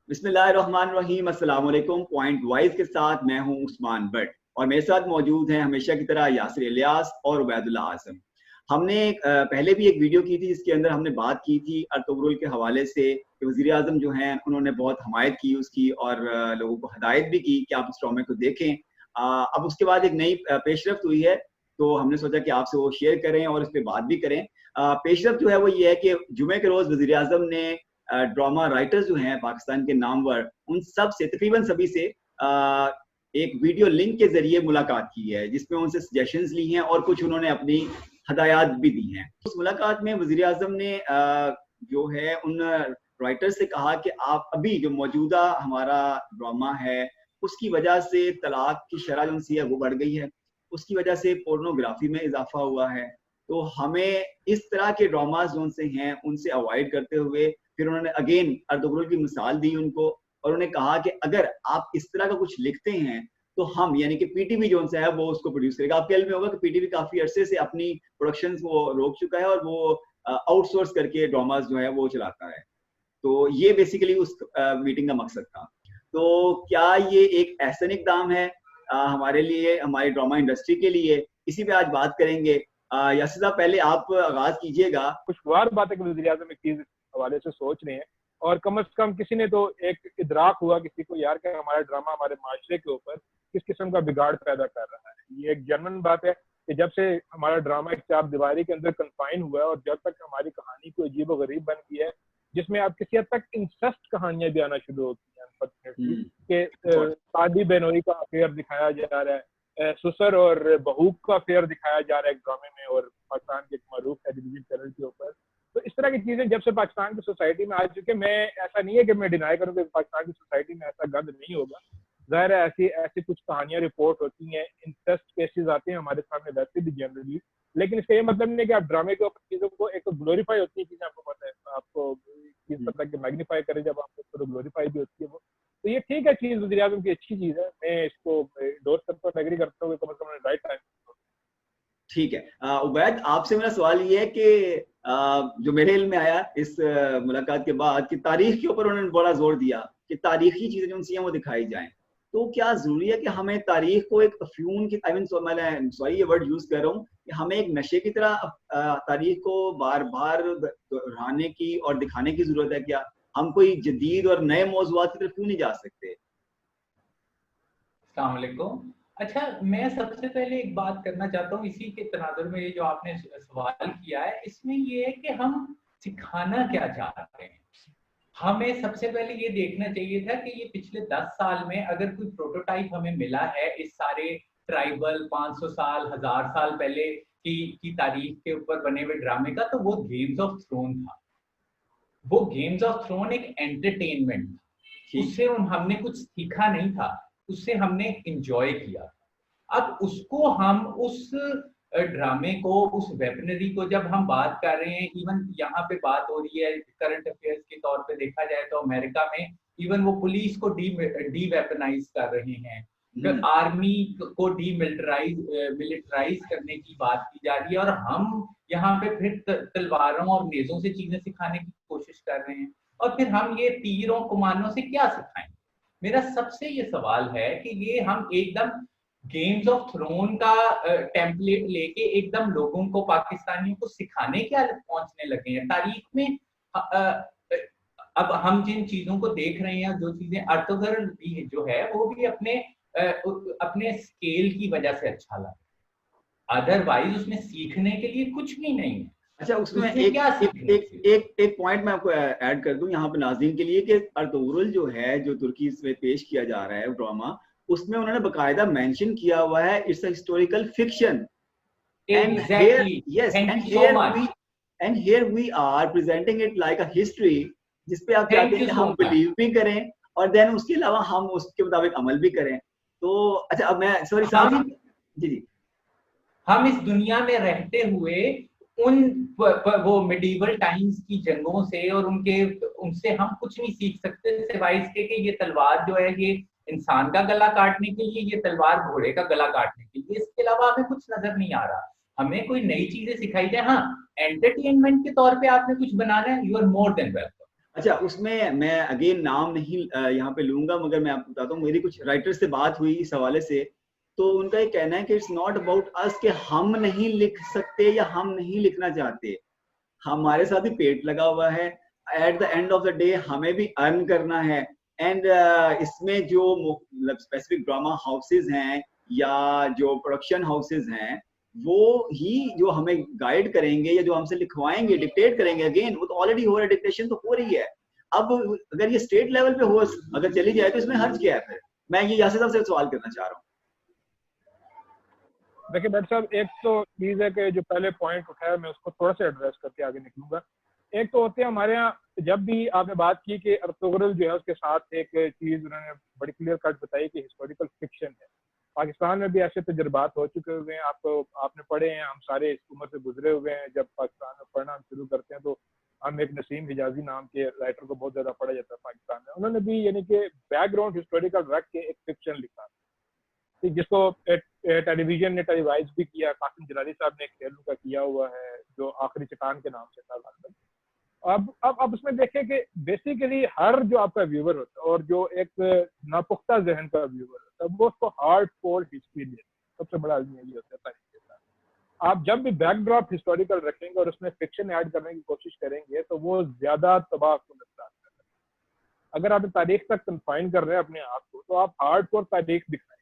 बिस्मिल्लाहिर्रहमानिर्रहीम, अस्सलाम वालेकुम। पॉइंट वाइज के साथ मैं हूं उस्मान भट्ट और मेरे साथ मौजूद हैं हमेशा की तरह यासिर इलियास और उबैदुल्ला आज़म। हमने पहले भी एक वीडियो की थी जिसके अंदर हमने बात की थी अर्तुगरुल के हवाले से कि वज़ीर आज़म जो हैं उन्होंने बहुत हमायत की उसकी और लोगों को हदायत भी की कि आप इस ड्रामे को देखें। अब उसके बाद एक नई पेशरफ्त हुई है, तो हमने सोचा कि आपसे वो शेयर करें और इस पर बात भी करें। पेशरफ्त जो है वो ये है कि जुमे के रोज़ वज़ीर आज़म ने ड्रामा राइटर्स जो हैं पाकिस्तान के नामवर, उन सब से तकरीबन सभी से एक वीडियो लिंक के जरिए मुलाकात की है, जिसमें उनसे सजेशंस ली हैं और कुछ उन्होंने अपनी हदायत भी दी हैं। उस मुलाकात में वज़ीर आज़म ने जो है उन राइटर्स से कहा कि आप अभी जो मौजूदा हमारा ड्रामा है उसकी वजह से तलाक की शरह जो सी है वो बढ़ गई है, उसकी वजह से पोर्नोग्राफी में इजाफा हुआ है। तो हमें इस तरह के ड्रामाज जो उनसे हैं उनसे अवॉइड करते हुए फिर उन्होंने अगेन अर्तुगरुल की मिसाल दी उनको और उन्होंने कहा कि अगर आप इस तरह का कुछ लिखते हैं तो हम यानी कि पीटीवी जो है वो उसको प्रोड्यूस करेगा। आपके ख्याल में होगा कि पीटीवी काफी अरसे से अपनी प्रोडक्शंस वो रोक चुका है और वो आउटसोर्स करके ड्रामाज जो है वो चलाता है। तो ये बेसिकली उस मीटिंग का मकसद था। तो क्या ये एक एहसन इकदाम है हमारे लिए, हमारी ड्रामा इंडस्ट्री के लिए? इसी पे आज बात करेंगे। यासिर साहब, पहले आप आगाज कीजिएगा। खुशगवार बात है कि वज़ीर आज़म एक चीज हवाले से सोच रहे हैं और कम से कम किसी ने तो एक इदराक हुआ किसी को यार कि हमारा ड्रामा हमारे माशरे के ऊपर किस किस्म का बिगाड़ पैदा कर रहा है। ये एक जेन्युइन बात है कि जब से हमारा ड्रामा एक चार दीवारी के अंदर कन्फाइन हुआ है और जब तक हमारी कहानी को अजीब और गरीब बन गई है, जिसमें अब किसी हद तक इंसेस्ट कहानियां भी आना शुरू होती हैं अनफॉर्चुनेटली, कि शादी बेनोई का अफेयर दिखाया जा रहा है, ससुर और बहू का अफेयर दिखाया जा रहा है एक ड्रामे में और पाकिस्तान के एक मरूफ टेलीविजन चैनल के ऊपर। तो इस तरह की चीजें जब से पाकिस्तान की सोसाइटी में आ चुके, मैं ऐसा नहीं है कि मैं डिनाई करूँ कि पाकिस्तान की सोसाइटी में ऐसा गंद नहीं होगा। जाहिर है ऐसी ऐसी कुछ कहानियां रिपोर्ट होती हैं, इंसेस्ट केसेस आते हैं हमारे सामने वैसे भी जनरली, लेकिन इसका ये मतलब नहीं कि आप ड्रामे के ऊपर चीजों को एक तो ग्लोरीफाई होती है चीजें, आपको पता है, आपको चीज पता है कि मैग्नीफाई करें जब आपको तो ग्लोरीफाई भी होती है वो। तो ये ठीक है चीज, वज़ीर आज़म की अच्छी चीज है, मैं इसको एंडोर्स करता हूँ, एग्री करता हूँ, कम से कम राइट टाइम। ठीक है। उबैद, आपसे मेरा सवाल ये है कि जो मेरे इल्म में आया इस मुलाकात के बाद कि तारीख के ऊपर उन्होंने बड़ा जोर दिया कि तारीखी चीजें जो सी हैं वो दिखाई जाएं। तो क्या जरूरी है कि हमें तारीख को एक अफ्यून की, आई मीन मैं सॉरी ये वर्ड यूज कर रहा हूँ, कि हमें एक नशे की तरह तारीख को बार बार दोहराने की और दिखाने की जरूरत है? क्या हम कोई जदीद और नए मौजूआत की तरफ क्यों नहीं जा सकते? अस्सलाम वालेकुम। अच्छा, मैं सबसे पहले एक बात करना चाहता हूँ इसी के तनाजुर में, ये जो आपने सवाल किया है इसमें ये है कि हम सिखाना क्या चाहते हैं। हमें सबसे पहले ये देखना चाहिए था कि ये पिछले 10 साल में अगर कोई प्रोटोटाइप हमें मिला है इस सारे ट्राइबल 500 साल 1000 साल पहले की तारीख के ऊपर बने हुए ड्रामे का, तो वो गेम्स ऑफ थ्रोन था। वो गेम्स ऑफ थ्रोन एक एंटरटेनमेंट था, उससे हमने कुछ सीखा नहीं था, उससे हमने एंजॉय किया। अब उसको हम उस ड्रामे को, उस वेपनरी को, जब हम बात कर रहे हैं, इवन यहाँ पे बात हो रही है करंट अफेयर्स के तौर पे देखा जाए तो अमेरिका में इवन वो पुलिस को डी वेपनाइज कर रहे हैं, आर्मी को मिलिटराइज करने की बात की जा रही है, और हम यहाँ पे फिर तलवारों और नेजों से चीजें सिखाने की कोशिश कर रहे हैं, और फिर हम ये तीरों कमानों से क्या सिखाएं। मेरा सबसे ये सवाल है कि ये हम एकदम गेम्स ऑफ थ्रोन का टेम्पलेट लेके एकदम लोगों को, पाकिस्तानियों को सिखाने क्या पहुंचने लगे हैं तारीख में। अब हम जिन चीजों को देख रहे हैं, जो चीजें अर्तुगरुल भी जो है वो भी अपने स्केल की वजह से अच्छा लगा, अदरवाइज उसमें सीखने के लिए कुछ भी नहीं है। अच्छा, उसमें एक पॉइंट मैं आपको ऐड कर दूं यहाँ पे नाज़रीन के लिए कि अर्तुगरुल जो है, जो तुर्की में पेश किया जा रहा है ड्रामा, उसमें उन्होंने बकायदा मेंशन किया हुआ है it's a historical fiction, and here we are presenting it like a history, जिसपे आप चाहते हैं हम बिलीव भी करें और देन उसके अलावा हम उसके मुताबिक अमल भी करें। तो अच्छा, अब मैं सॉरी साहब जी, हम इस दुनिया में रहते हुए उन वो मिडीवल टाइम्स की जंगों से और उनसे हम कुछ नहीं सीख सकते सिवाय इसके कि ये तलवार जो है ये इंसान का गला काटने के लिए, ये तलवार घोड़े का गला काटने के लिए, इसके अलावा हमें कुछ नजर नहीं आ रहा। हमें कोई नई चीजें सिखाई जाए, हाँ एंटरटेनमेंट के तौर पे आपने कुछ बनाना है, you are more than welcome. अच्छा, उसमें मैं अगेन नाम नहीं यहाँ पे लूंगा, मगर मैं आपको बताता हूँ, मेरी कुछ राइटर से बात हुई इस हवाले से, तो उनका ये कहना है कि इट्स नॉट अबाउट अस कि हम नहीं लिख सकते या हम नहीं लिखना चाहते, हमारे साथ ही पेट लगा हुआ है, at the end of the day हमें भी अर्न करना है। एंड इसमें जो मतलब स्पेसिफिक ड्रामा हाउसेज हैं या जो प्रोडक्शन हाउसेज हैं, वो ही जो हमें गाइड करेंगे या जो हमसे लिखवाएंगे, डिक्टेट करेंगे, अगेन वो तो ऑलरेडी हो रहा है, डिक्टेशन तो हो रही है। अब अगर ये स्टेट लेवल पे हो, अगर चली जाए तो इसमें हर्ज क्या है फिर? मैं ये यासिर साहब से सवाल करना चाह रहा हूँ। देखिए डॉक्टर साहब, एक तो चीज है कि जो पहले पॉइंट उठाया मैं उसको थोड़ा सा एड्रेस करके आगे निकलूंगा। एक तो होते हैं हमारे यहाँ, जब भी आपने बात की कि अर्तुगरुल जो है उसके साथ एक चीज उन्होंने बड़ी क्लियर कट बताई कि हिस्टोरिकल फिक्शन है। पाकिस्तान में भी ऐसे तजुर्बात हो चुके हुए हैं, आपने पढ़े हैं, हम सारे इस उम्र से गुजरे हुए हैं। जब पाकिस्तान में पढ़ना हम शुरू करते हैं तो हम एक नसीम हिजाजी नाम के राइटर को बहुत ज्यादा पढ़ा जाता है पाकिस्तान में। उन्होंने भी यानी कि बैकग्राउंड हिस्टोरिकल रख के एक फिक्शन लिखा, जिसको टेलीविजन ने टेलीवाइज भी किया। कासिम जलाली साहब ने एक तेलुगु का किया हुआ है जो आखिरी चट्टान के नाम से था। अब उसमें देखें कि बेसिकली हर जो आपका व्यूवर होता है और जो एक नापुख्ता जहन का व्यूवर होता है वो उसको हार्ड कोर हिस्ट्री दे, सबसे बड़ा आदमी ये होता है तारीख के साथ। आप जब भी बैकड्रॉप हिस्टोरिकल रखेंगे और उसमें फिक्शन ऐड करने की कोशिश करेंगे तो वो ज्यादा तबाह को नुकसान करता है। अगर आप तारीख तक कन्फाइन कर रहे हैं अपने आप को तो आप हार्ड कोर तारीख दिखाएं,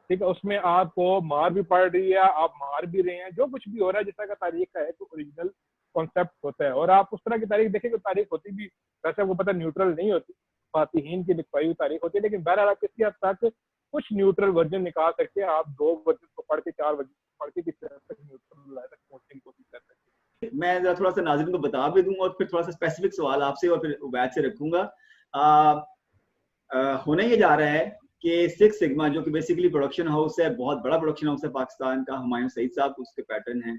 ठीक है। उसमें आपको मार भी पड़ रही है, आप मार भी रहे हैं, जो कुछ भी हो रहा है जिस तरह का तारीख का है तो ओरिजिनल कॉन्सेप्ट होता है। और आप उस तरह की तारीख देखें, तारीख होती भी वैसे आपको पता न्यूट्रल नहीं होती, फातिहीन की लिखवाई हुई तारीख होती है, लेकिन बहरहाल आप किसी हद तक कुछ न्यूट्रल वर्जन निकाल सकते हैं। आप 2 वर्जन को पढ़ के 4 वर्जन पढ़ के किसी हद तक न्यूट्रल तक पहुंचने की कोशिश कर सकते हैं। मैं जरा थोड़ा सा नाज़रीन को बता भी दूंगा और फिर थोड़ा सा स्पेसिफिक सवाल आपसे और फिर उबैद से रखूंगा। होने ये जा रहा है कि सिक्स सिग्मा जो कि बेसिकली प्रोडक्शन हाउस है, बहुत बड़ा प्रोडक्शन हाउस है पाकिस्तान का, हुमायूं सईद साहब उसके पैटर्न हैं,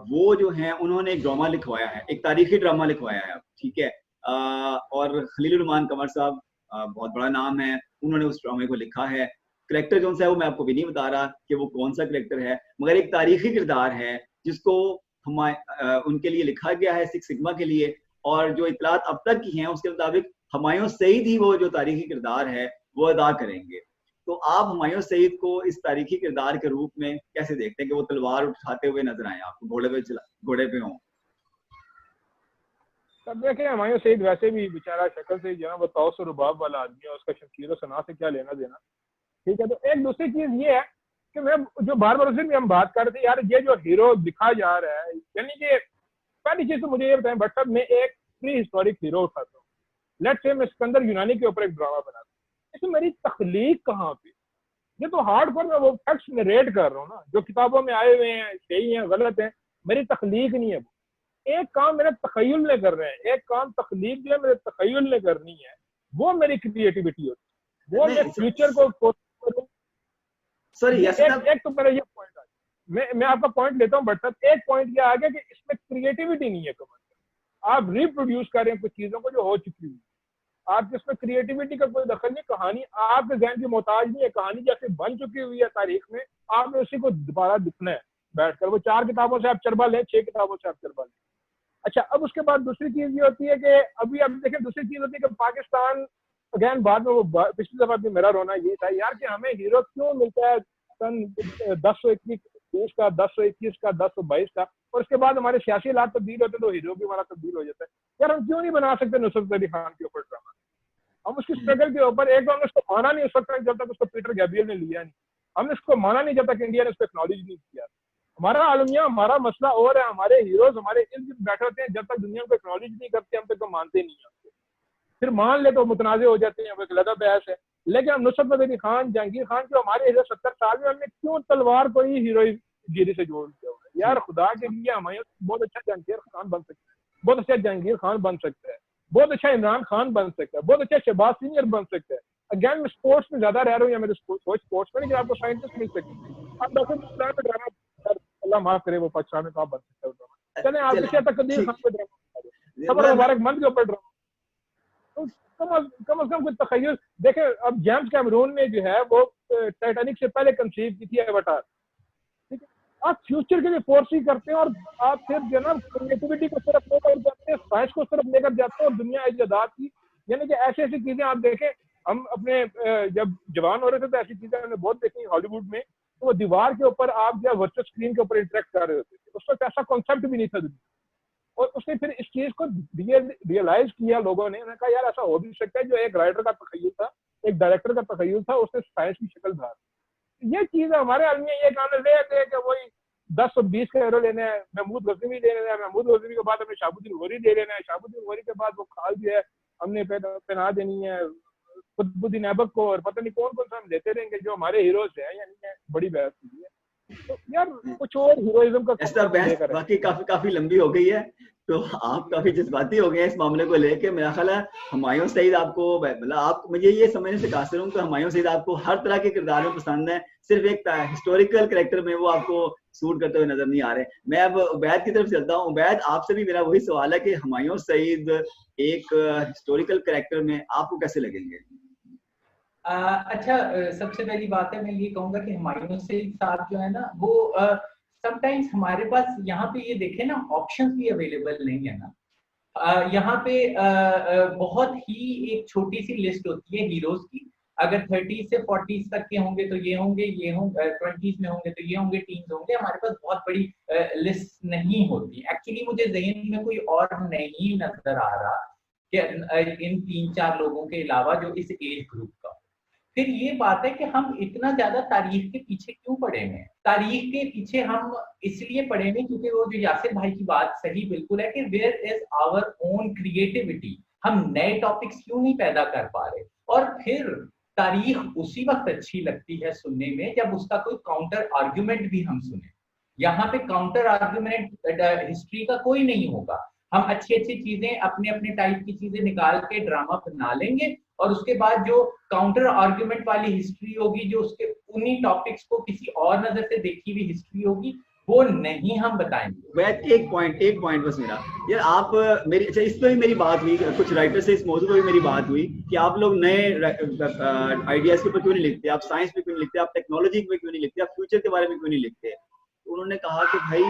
वो जो है उन्होंने एक ड्रामा लिखवाया है, एक तारीखी ड्रामा लिखवाया है, ठीक है। और खलील रहमान कंवर साहब बहुत बड़ा नाम है, उन्होंने उस ड्रामे को लिखा है। करेक्टर जो है वो मैं आपको भी नहीं बता रहा कि वो कौन सा करेक्टर है, मगर एक तारीखी किरदार है जिसको उनके लिए लिखा गया है, सिक्स सिग्मा के लिए। और जो इतलात अब तक की हैं उसके मुताबिक हुमायूं सईद ही वो जो तारीखी किरदार है वो अदा करेंगे। तो आप हुमायूं सईद को इस तारीखी किरदार के रूप में कैसे देखते हैं कि वो तलवार उठाते हुए नजर आए आपको, घोड़े पे हों? तब देखें, हुमायूं सईद वैसे भी बेचारा शक्ल से जो है वो तौस और रुबाब वाला आदमी है, उसका शमशीर और सना से क्या लेना देना, ठीक है। तो एक दूसरी चीज ये है कि मैं जो बार बार उस दिन भी हम बात कर रहे थे, यार ये जो हीरो दिखा जा रहा है, यानी कि पहली चीज तो मुझे ये बताएं भट्ट साहब, मैं एक प्री हिस्टोरिक हीरो उठाता हूँ, लेट्स से मैं सिकंदर यूनानी के ऊपर एक ड्रामा बनाता हूँ, इसमें मेरी तख्लीक कहाँ पे? ये तो हार्डकोर में वो फैक्ट्स नरेट कर रहा हूँ ना, जो किताबों में आए हुए हैं सही हैं गलत हैं, मेरी तख्लीक नहीं है। वो एक काम मेरे तखय्युल ने कर रहे हैं, एक काम तख्लीक जो है मेरे तखय्युल ने करनी है, वो मेरी क्रिएटिविटी होती है। वो मैं फ्यूचर को कोशिश करूँ। सॉरी एक तो मेरा ये पॉइंट है, मैं आपका पॉइंट लेता हूँ बट साहब, एक पॉइंट क्या आ गया कि इसमें क्रिएटिविटी नहीं है। कमर आप रिप्रोड्यूस कर रहे हैं कुछ चीजों को जो हो चुकी हुई, आपके इसमें क्रिएटिविटी का कोई दखल नहीं, कहानी आपके जहन की मोहताज नहीं है, कहानी जैसे बन चुकी हुई है तारीख में, आपने उसी को दोबारा लिखना है बैठकर। वो 4 किताबों से आप चरबा लें, 6 किताबों से आप चरबा लें। अच्छा, अब उसके बाद दूसरी चीज ये होती है कि अभी आप देखें, दूसरी चीज होती है कि पाकिस्तान अगैन बाद में वो पिछली दफा भी मेरा रोना ये था यार कि हमें हीरो क्यों मिलता है सन 1021 का, 1021 का, 1022 का, और उसके बाद हमारे सियासी हालात तब्दील होते तो हीरो भी हमारा तब्दील हो जाता है। यार हम क्यों नहीं बना सकते नुसरत अली खान के ऊपर ड्रामा? हम उसकी स्ट्रगल के ऊपर, एक तो हमने उसको माना नहीं उस वक्त जब तक उसको पीटर गैब्रियल ने लिया नहीं, हमने उसको माना नहीं जब तक इंडिया ने उसको एक्नॉलेज नहीं किया। हमारा आलमिया, हमारा मसला और है, हमारे हीरोज हमारे इर्द गिर्द बैठे होते हैं, जब तक दुनिया को एक्नॉलेज नहीं करते हम पे तो मानते नहीं है। फिर मान ले तो मुतनाज़े हो जाते हैं, वो एक अलग बहस है। लेकिन हम नुसरत अली खान, जहांगीर खान जो हमारे हीरो 70 साल में, हमने क्यों तलवार को ही हीरोगिरी से जोड़ दिया हुआ है? यार खुदा के लिए हमारे बहुत अच्छा जहांगीर खान बन सकता है, बहुत अच्छा जहांगीर खान बन सकता है, बहुत अच्छा इमरान खान बन सकता है, बहुत अच्छा शहबाज सीनियर बन सकता है। अगेन मैं स्पोर्ट्स में ज्यादा रह रहा हूँ या मेरे सोच स्पोर्ट्स में, लेकिन आपको साइंटिस्ट मिल सकते हैं। आप डॉक्टर अल्लाह माफ करे वो पाकिस्तान में कहाँ बन सकता है। चले आप किसी तक कदीर खान पे ड्रामा, खबर मुबारक मंद के ऊपर ड्रामा, तो कम से कम कुछ तखय्युल देखें। अब जेम्स कैमरून ने जो है वो टाइटैनिक से पहले कंसीव की थी एवाटार, ठीक है। आप फ्यूचर के लिए फोर्स ही करते हैं और आप फिर जो ना क्रिएटिविटी को सिर्फ लेकर जाते हैं, साइंस को सिर्फ लेकर जाते हैं और दुनिया इजादात की, यानी कि ऐसी ऐसी चीजें आप देखें, हम अपने जब जवान हो रहे थे तो ऐसी चीजें हमने बहुत देखी हॉलीवुड में, तो वो दीवार के ऊपर आप या वर्चुअल स्क्रीन के ऊपर इंटरेक्ट कर रहे होते थे, उस वक्त ऐसा कॉन्सेप्ट भी नहीं था दुनिया, और उसने फिर इस चीज को रियलाइज किया लोगों ने, उन्होंने कहा यार ऐसा हो भी सकता है, जो एक राइटर का तखय्युल था, एक डायरेक्टर का तखय्युल था, उसने साइंस की शक्ल धार। ये चीज हमारे आदमी ये कहने ले कि वही 10 और 20 का हीरो लेना है, महमूद गजनवी ले लेना है, महमूद गजनवी के बाद हमने शाहबुद्दीन गौरी ले लेना है, शाहबुद्दीन गौरी के बाद वो खाल जो है हमने पहना देनी है कुतुबुद्दीन ऐबक को, और पता नहीं कौन कौन सा हम लेते रहेंगे जो हमारे हीरोज हैं, यानी बड़ी बहस हुई है। तो यार कुछ और हीरोइज्म का ऐसा बहस बाकी काफी लंबी हो गई है, तो आप काफी जज्बाती हो गए हैं इस मामले को लेके। मेरा ख्याल है हुमायूं सईद आपको, मतलब आप मुझे ये समझने से कासिर हूँ कि हुमायूं सईद आपको हर तरह के किरदार में पसंद है, सिर्फ एक हिस्टोरिकल कैरेक्टर में वो आपको सूट करते हुए नजर नहीं आ रहे। मैं अब उबैद की तरफ चलता हूँ। उबैद, आपसे भी मेरा वही सवाल है कि हुमायूं सईद एक हिस्टोरिकल कैरेक्टर में आपको कैसे लगेंगे? अच्छा, सबसे पहली बात है मैं ये कहूंगा कि हुमायूं सईद साहब जो है ना, वो समटाइम्स हमारे पास यहाँ पे ये देखें ना, ऑप्शंस भी अवेलेबल नहीं है ना। यहाँ पे बहुत ही एक छोटी सी लिस्ट होती है हीरोज की। अगर 30 से 40 तक के होंगे तो ये होंगे, 20s में होंगे तो ये होंगे, टीन्स होंगे। हमारे पास बहुत बड़ी लिस्ट नहीं होती। एक्चुअली मुझे ज़हन में कोई और नहीं नजर आ रहा कि इन 3-4 लोगों के अलावा जो इस एज ग्रुप का। फिर ये बात है कि हम इतना ज्यादा तारीख के पीछे क्यों पड़े हुए हैं? तारीख के पीछे हम इसलिए पड़े हुए क्योंकि वो जो यासिर भाई की बात सही बिल्कुल है कि where is our own creativity. हम नए टॉपिक्स क्यों नहीं पैदा कर पा रहे? और फिर तारीख उसी वक्त अच्छी लगती है सुनने में जब उसका कोई काउंटर आर्ग्यूमेंट भी हम सुने। यहाँ पे काउंटर आर्ग्यूमेंट हिस्ट्री का कोई नहीं होगा। हम अच्छी अच्छी चीजें अपने अपने टाइप की चीजें निकाल के ड्रामा बना लेंगे और उसके बाद जो काउंटर आर्ग्यूमेंट वाली हिस्ट्री होगी, जो उसके उन्हीं टॉपिक्स को किसी और नजर से देखी हुई हिस्ट्री होगी, वो नहीं हम बताएंगे। वैसे एक पॉइंट बस मेरा, यार आप मेरी, अच्छा इस पे भी मेरी बात हुई, कुछ राइटर से इस मौजूद पे भी मेरी बात हुई कि आप लोग नए आइडियाज के ऊपर क्यों नहीं लिखते, आप साइंस पे क्यों नहीं लिखते, आप टेक्नोलॉजी पे क्यों नहीं लिखते, आप फ्यूचर के बारे में क्यों नहीं लिखते? तो उन्होंने कहा कि भाई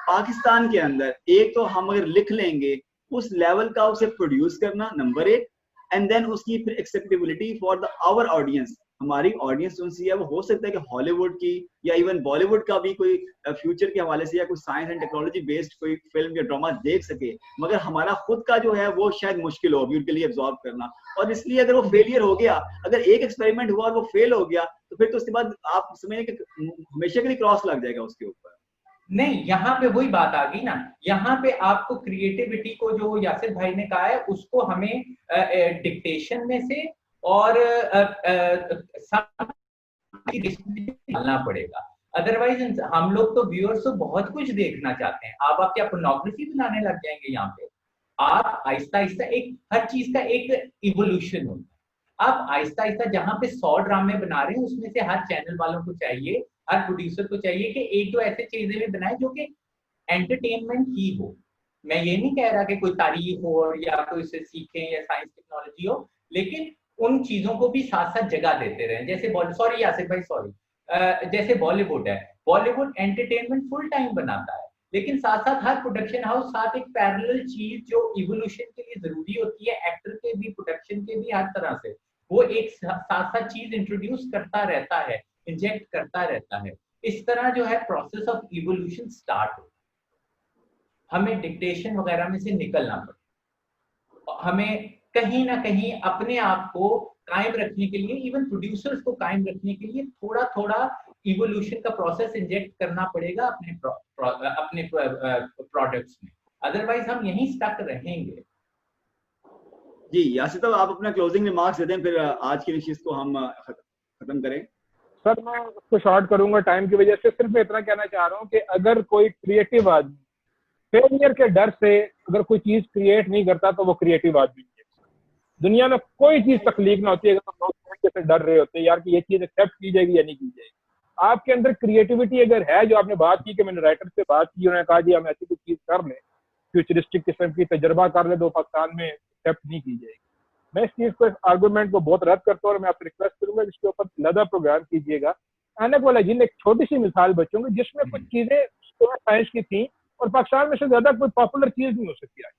पाकिस्तान के अंदर एक तो हम अगर लिख लेंगे उस लेवल का उसे प्रोड्यूस करना नंबर 1, एंड देन उसकी फिर acceptability for the our audience. हमारी ऑडियंस जो सी है वो हो सकता है कि हॉलीवुड की या इवन बॉलीवुड का भी कोई फ्यूचर के हवाले से या कोई साइंस एंड टेक्नोलॉजी बेस्ड कोई फिल्म या ड्रामा देख सके, मगर हमारा खुद का जो है वो शायद मुश्किल हो अभी उनके लिए एब्जॉर्ब करना। और इसलिए अगर वो फेलियर हो गया, अगर एक एक्सपेरिमेंट हुआ और वो फेल हो गया, तो फिर तो उसके बाद आप समझें कि हमेशा के लिए क्रॉस लग जाएगा उसके ऊपर। नहीं, यहाँ पे वही बात आ गई ना। यहाँ पे आपको क्रिएटिविटी को, जो यासिर भाई ने कहा है, उसको हमें डिक्टेशन में से और डालना पड़ेगा। अदरवाइज हम लोग तो व्यूअर्स तो बहुत कुछ देखना चाहते हैं। आप क्या पोर्नोग्राफी बनाने लग जाएंगे? यहाँ पे आप आहिस्ता आहिस्ता एक हर चीज का एक इवोल्यूशन होता है। आप आहिस्ता आहिस्ता जहाँ पे 100 ड्रामे बना रहे हैं, उसमें से हर चैनल वालों को चाहिए, हर प्रोड्यूसर को चाहिए कि एक दो ऐसे चीजें भी बनाए जो कि एंटरटेनमेंट ही हो। मैं ये नहीं कह रहा कि कोई तारीख हो और या कोई इससे सीखें या साइंस टेक्नोलॉजी हो, लेकिन उन चीजों को भी साथ साथ जगह देते रहे। जैसे सॉरी यासिर भाई, सॉरी, जैसे बॉलीवुड है, बॉलीवुड एंटरटेनमेंट फुल टाइम बनाता है, लेकिन साथ साथ हर प्रोडक्शन हाउस साथ एक पैरेलल चीज जो इवोल्यूशन के लिए जरूरी होती है, एक्टर के भी, प्रोडक्शन के भी, हर तरह से वो एक साथ साथ चीज इंट्रोड्यूस करता रहता है, इंजेक्ट करता रहता है। इस तरह जो है प्रोसेस ऑफ इवोल्यूशन स्टार्ट होता है। हमें डिक्टेशन वगैरह में से निकलना पड़ता, हमें कहीं ना कहीं अपने आप को कायम रखने के लिए, इवन प्रोड्यूसर्स को कायम रखने के लिए थोड़ा थोड़ा इवोल्यूशन का प्रोसेस इंजेक्ट करना पड़ेगा अपने प्रोडक्ट्स में, अदरवाइज हम यहीं स्टक रहेंगे। जी यासिर साहब, आप अपना क्लोजिंग रिमार्क्स देते हैं, फिर आज की विशेष को हम खत्म करें। सर मैं उसको शॉर्ट करूंगा टाइम की वजह से। सिर्फ मैं इतना कहना चाह रहा हूँ कि अगर कोई क्रिएटिव आदमी फेलियर के डर से अगर कोई चीज क्रिएट नहीं करता तो वो क्रिएटिव आदमी है। दुनिया में कोई चीज तख्लीक ना होती है अगर लोग से डर रहे होते हैं यार कि ये चीज एक्सेप्ट की जाएगी या नहीं की जाएगी। आपके अंदर क्रिएटिविटी अगर है, जो आपने बात की कि मैंने राइटर से बात की, उन्होंने कहा जी हम ऐसी कोई चीज कर लें, फ्यूचरिस्टिक किस्म की तजर्बा कर ले, तो पाकिस्तान में एक्सेप्ट नहीं की जाएगी। मैं इस चीज को, इस आर्गूमेंट को बहुत रद्द करता हूँ और मैं आपसे रिक्वेस्ट करूंगा इसके ऊपर ज़्यादा प्रोग्राम कीजिएगा। अचानक वाला जिन एक छोटी सी मिसाल बच्चों की जिसमें कुछ चीजें साइंस की थी और पाकिस्तान में से ज्यादा कोई पॉपुलर चीज नहीं हो सकती आज,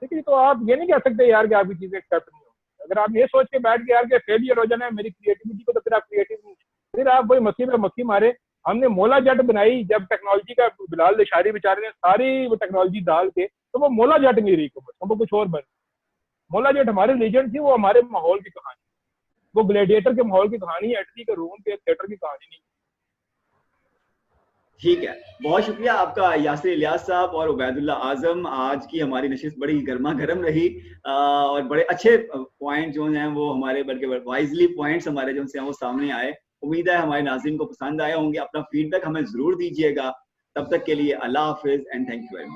ठीक है। तो आप ये नहीं कह सकते यार कि आपकी चीजें एक्सेप्ट नहीं होगी। अगर आप ये सोच के बैठ के यार के फेलियर हो जाना है मेरी क्रिएटिविटी को, तो फिर आप क्रिएटिव नहीं, फिर आप वही मक्खी पे मक्खी मारे। हमने मोला जेट बनाई जब टेक्नोलॉजी का बिलाल दिशारी बेचारे ने सारी वो टेक्नोलॉजी डाल के, तो वो मोला जेट नहीं रही, वो कुछ और बन। मोला जेट हमारी लीजेंड थी, वो हमारे माहौल की कहानी, वो ग्लैडिएटर के माहौल की कहानी है, एटली के रूम के थिएटर की कहानी नहीं। ठीक है, बहुत शुक्रिया आपका यासिर इलियास साहब और उबैदुल्ला आजम। आज की हमारी नशिस्त बड़ी गर्मा गर्म रही और बड़े अच्छे पॉइंट जो हैं वो हमारे, बल्कि वाइजली पॉइंट्स हमारे जो हैं वो सामने आए। उम्मीद है हमारे नाज़रीन को पसंद आए होंगे। अपना फीडबैक हमें जरूर दीजिएगा। तब तक के लिए अल्लाह हाफिज and thank you very much.